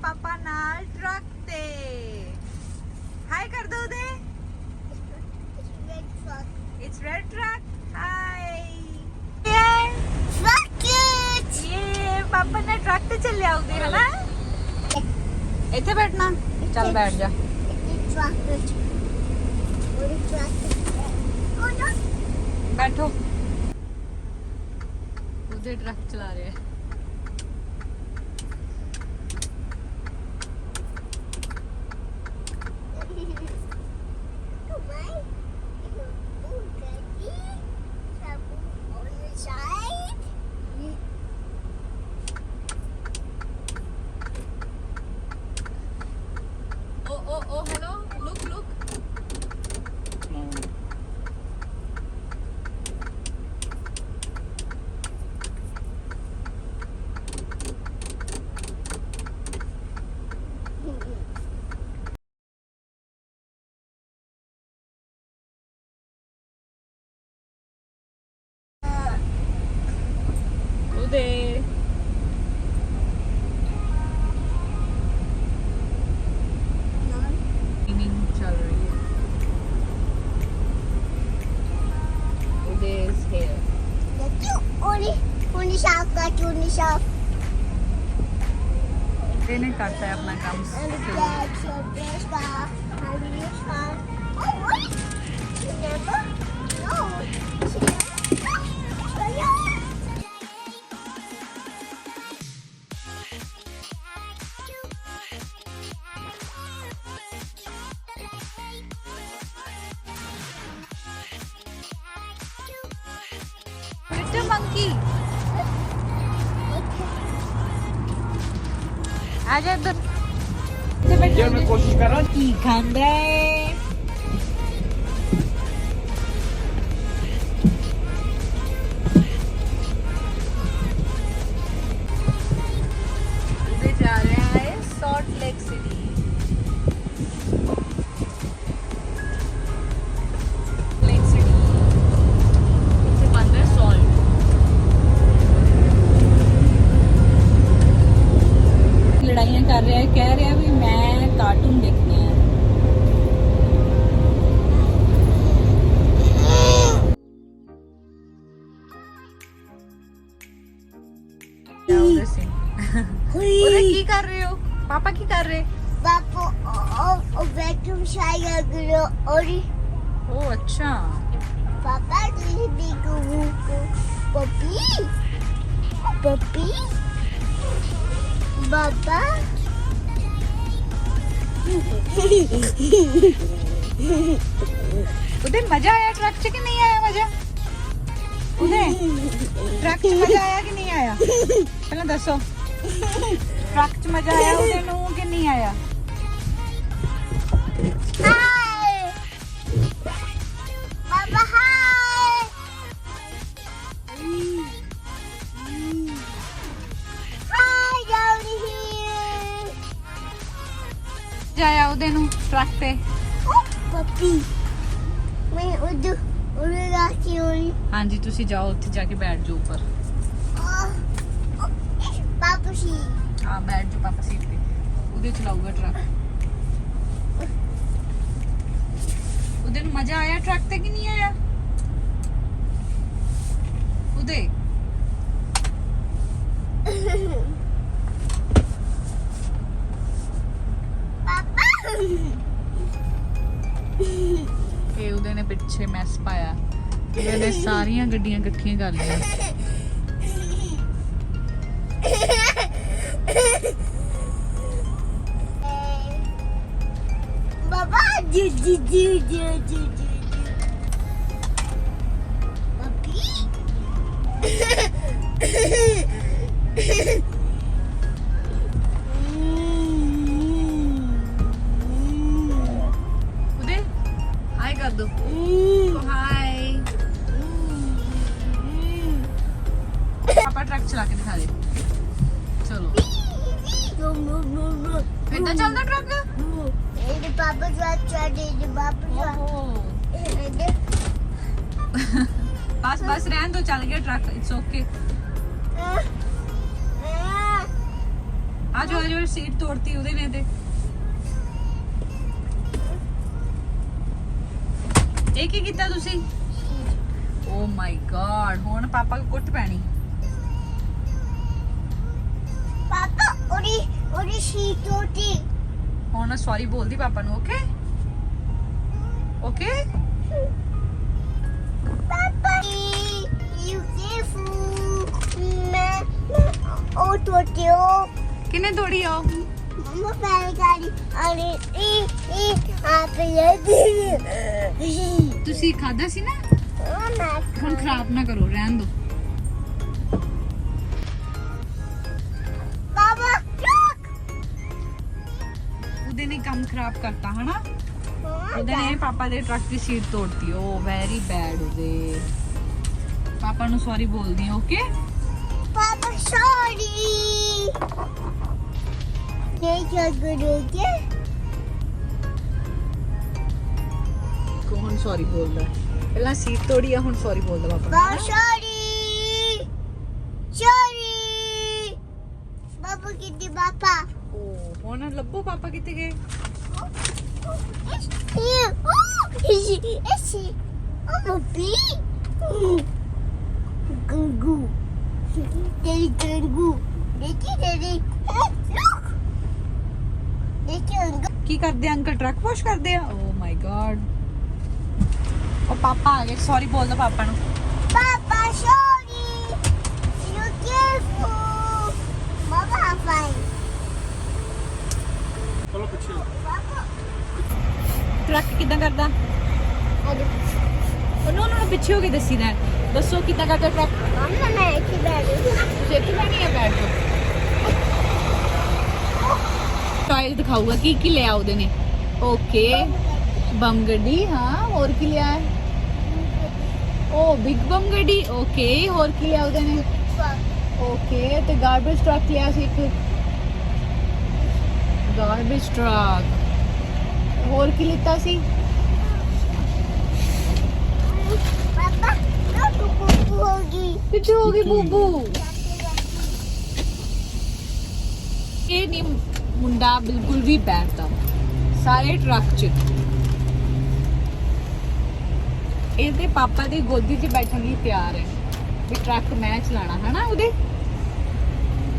ਪਾਪਾ ਨਾਲ ਟਰੱਕ ਤੇ। ਹਾਈ ਕਰ ਦੋ ਉਦੇ। It's red truck. Hi. Truck it. ये पापा ने ट्रक ਤੇ ਚੱਲਿਆ ਉਦੇ ਹੈ ਨਾ। ਇੱਥੇ ਬੈਠਣਾ। ਚੱਲ ਬੈਠ ਜਾ। Truck it. Oh no. बैठो। उधर ट्रक चला रहे हैं। Oh, hello. Look. Udey. Cleaning चल रही है। Udey is here. Udey ने करता है अपना काम शुरू। Little monkey. आजा इधर। यार मैं कोशिश कर रहा हूँ। की खांदा है। उधर जा रहे हैं salt lake city. Lake city. इसे बंद है सॉल्ट। लड़ाइयाँ कर रहा है, कह रहा है भी मैं कार्टून देखने हैं। उधर से उधर की कर रहे हो? पापा की कर रहे? वैक्यूम शायद और ओ अच्छा। पापा तुझे देखो पपी पापा उधर मजा आया ट्रक से कि नहीं आया मजा? उधर ट्रक से मजा आया कि नहीं आया? पहले दसो ट्रक से मजा आया उधर नू कि नहीं आया? हाय पापा हाय हाय down here जाया उधर नू ट्रक पे। पपी मैं उधर जाती हूँ। हाँ जी तुसी जाओ उत्थे जाके बैठ जाओ ऊपर। पापा सी हाँ बैठ जाओ पापा सीट पे। उधर चलाऊंगा ट्रक। उधर मजा आया ट्रक पे कि नहीं आया? उधर पापा ਇਹ ਉਹਦੇ ਨੇ ਪਿੱਛੇ ਮੈਸ ਪਾਇਆ। ਇਹਨੇ ਸਾਰੀਆਂ ਗੱਡੀਆਂ ਇਕੱਠੀਆਂ ਕਰ ਲਈਆਂ। पापा जी पपी उदय हाय कर दो। हाय पापा ट्रक चला के दिखा दे। चलो इतना चलता ट्रक। पापा बस रहन दो चल गया ट्रक। It's okay. आ ਆਜੋ ਆਜੋ ਸੀਟ ਤੋੜਤੀ ਉਹਦੇ ਨੇ ਤੇ ਇਹ ਕੀ ਕੀਤਾ ਤੁਸੀਂ ਓ ਮਾਈ ਗॉड ਹੁਣ ਪਾਪਾ ਨੂੰ ਕੁੱਟ ਪੈਣੀ ਪਾਪਾ ਉਹਦੀ ਸੀਟ ਟੁੱਟੀ ਹੁਣ ਸੌਰੀ ਬੋਲਦੀ ਪਾਪਾ ਨੂੰ ਓਕੇ ਓਕੇ ਪਾਪਾ ਯੂ ਮੈਂ ਉਹ ਟੁੱਟਿਓ ਕਿੰਨੇ ਤੋੜੀ ਆ ਮਮਾ ਪਹਿਲੇ ਗਾੜੀ ਅਰੇ ਤੁਸੀਂ ਖਾਦਾ ਸੀ ਨਾ ਮੈਂ ਹੁਣ ਖਰਾਬ ਨਾ ਕਰੋ ਰਹਿਣ ਦੋ ਪਾਪਾ ਉਹਦੇ ਨੇ ਕੰਮ ਖਰਾਬ ਕਰਤਾ ਹਨਾ ਉਹਦੇ ਨੇ ਪਾਪਾ ਦੇ ਟਰੱਕ ਦੀ ਸੀਟ ਤੋੜਤੀ ਓ ਵੈਰੀ ਬੈਡ ਉਹਦੇ ਪਾਪਾ ਨੂੰ ਸੌਰੀ ਬੋਲਦੀ ਆ ਓਕੇ ਪਾਪਾ ਸੌਰੀ ਇਹ ਕੀ ਕਰੋਗੇ ਕੌਣ ਸੌਰੀ ਬੋਲਦਾ ਪਹਿਲਾਂ ਸੀਟ ਤੋੜੀ ਆ ਹੁਣ ਸੌਰੀ ਬੋਲਦਾ ਪਾਪਾ ਪਾਪਾ ਸੌਰੀ ਸੌਰੀ ਪਾਪਾ ਕਿੱਥੇ ਪਾਪਾ ਓ ਹੁਣ ਲੱਭੋ ਪਾਪਾ ਕਿੱਥੇ ਗਏ Guru. Daddy guru. Daddy. Look. Daddy ਕੀ ਕਰਦੇ ਆ ਅੰਕਲ ਟਰੱਕ ਵਾਸ਼ ਕਰਦੇ ਆ ਓ ਮਾਈ ਗॉड ਉਹ ਪਾਪਾ ਆ ਗਏ ਸੌਰੀ ਬੋਲਦਾ ਪਾਪਾ ਨੂੰ Papa, sorry. You careful. Mama, fine. ਚਲੋ ਪਿੱਛੇ Papa. ਟਰੱਕ ਕਿੱਦਾਂ ਕਰਦਾ ਉਹਨੂੰ ਉਹਨਾਂ ਨੂੰ ਪਿੱਛੇ ਹੋ ਕੇ ਦੱਸੀਦਾ ਹੈ। ਦੱਸੋ ਕਿੱਦਾਂ ਕਰਦਾ ਟਰੱਕ Mama, मैं ऐसी बैठ ਤੁਸੀਂ ਇੱਥੇ ਬੈਣੀ ਆ ਬੈਠ ਜਾਓ ਟਾਇਲ ਦਿਖਾਊਗਾ ਕੀ ਕੀ ਲਿਆ ਉਹਦੇ ਨੇ ਓਕੇ ਬੰਮ ਗੱਡੀ ਹਾਂ ਹੋਰ ਕੀ ਲਿਆ ਹੈ ਓ ਬਿਗ ਬੰਮ ਗੱਡੀ ਓਕੇ ਹੋਰ ਕੀ ਲਿਆ ਉਹਦੇ ਨੇ ਓਕੇ ਤੇ ਗਾਰਬੇਜ ਟਰੱਕ ਲਿਆ ਸੀ ਇੱਕ ਗਾਰਬੇਜ ਟਰੱਕ ਹੋਰ ਕੀ ਲਿੱਤਾ ਸੀ Papa, no, tu hogi. ਕਿੱਥੇ ਹੋ ਗਈ ਬੂਬੂ ਇਹ ਨਹੀਂ ਮੁੰਡਾ ਬਿਲਕੁਲ ਵੀ ਬੈਠਦਾ ਸਾਰੇ ਟਰੱਕ 'ਚ ਇਹਦੇ ਪਾਪਾ ਦੀ ਗੋਦੀ 'ਚ ਬੈਠਣ ਲਈ ਤਿਆਰ ਹੈ ਵੀ ਟਰੱਕ ਮੈਂ ਚਲਾਣਾ ਹਨਾ ਉਹਦੇ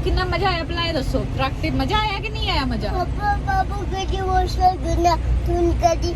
ਕਿੰਨਾ ਮਜ਼ਾ ਆਇਆ ਪਹਿਲਾਂ ਇਹ ਦੱਸੋ ਟਰੱਕ ਤੇ ਮਜ਼ਾ ਆਇਆ ਕਿ ਨਹੀਂ ਆਇਆ ਮਜ਼ਾ Papa, kadi washer guna. Tun kadi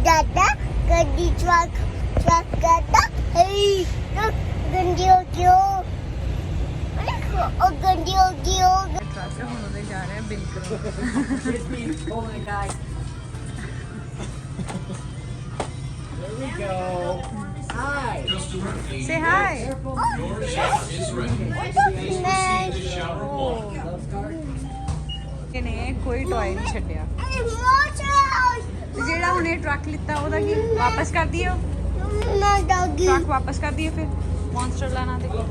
dada, kadi truck dada. Hey, look, gandi hogi. Oh, gandi hogi. Truck ਹੁਣ ਉਹਦੇ ਜਾ ਰਿਹਾ ਬਿਲਕੁਲ oh my god There we go. Hi. Say hi ਇਹਨੇ ਕੋਈ ਟੌਏ ਨਹੀਂ ਛੱਡਿਆ Hey, water. ਤੇ ਜਿਹੜਾ ਹੁਣ ਇਹ ਟਰੱਕ ਲਿੱਤਾ ਉਹਦਾ ਕੀ ਵਾਪਸ ਕਰ ਦਈਏ ਉਹ No, doggy. ਟਰੱਕ ਵਾਪਸ ਕਰ ਦਈਏ ਫਿਰ ਮੌਨਸਟਰ ਲਾਣਾ ਤੇ ਹੋਰ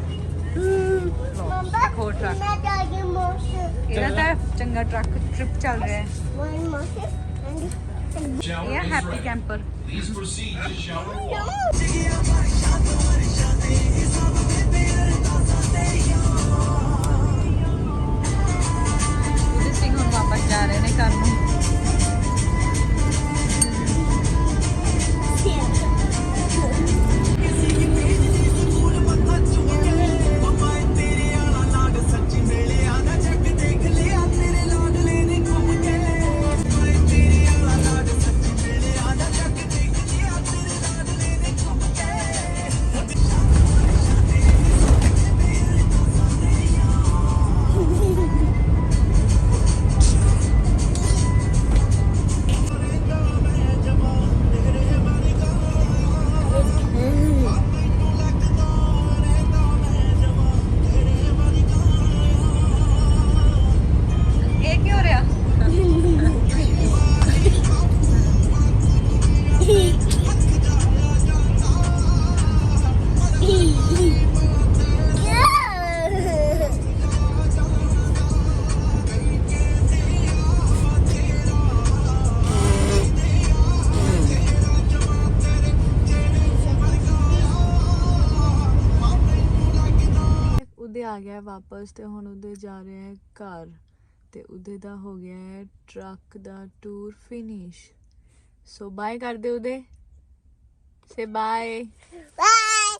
ਟਰੱਕ No, doggy, monster. ਇਹਦਾ ਤਾਂ ਚੰਗਾ ਟਰੱਕ ਟ੍ਰਿਪ ਚੱਲ ਰਿਹਾ ਹੈ One monster. And ਇਹ ਹੈ happy camper Please proceed to shower. no. ਉਹਦੇ ਸਿੰਘ ਹੁਣ ਵਾਪਸ ਜਾ ਰਹੇ ਨੇ ਘਰ ਨੂੰ ਇਹ ਕੀ ਹੋ ਰਿਹਾ ਉਹਦੇ ਆ ਗਿਆ ਵਾਪਸ ਤੇ ਹੁਣ ਉਹਦੇ ਜਾ ਰਹੇ ਹੈ ਘਰ ਤੇ ਉਹਦੇ ਦਾ ਹੋ ਗਿਆ ਹੈ ਟਰੱਕ ਦਾ ਟੂਰ ਫਿਨਿਸ਼। ਸੋ ਬਾਏ ਕਰ ਦੇ ਉਹਦੇ, ਸੇ ਬਾਏ। Bye.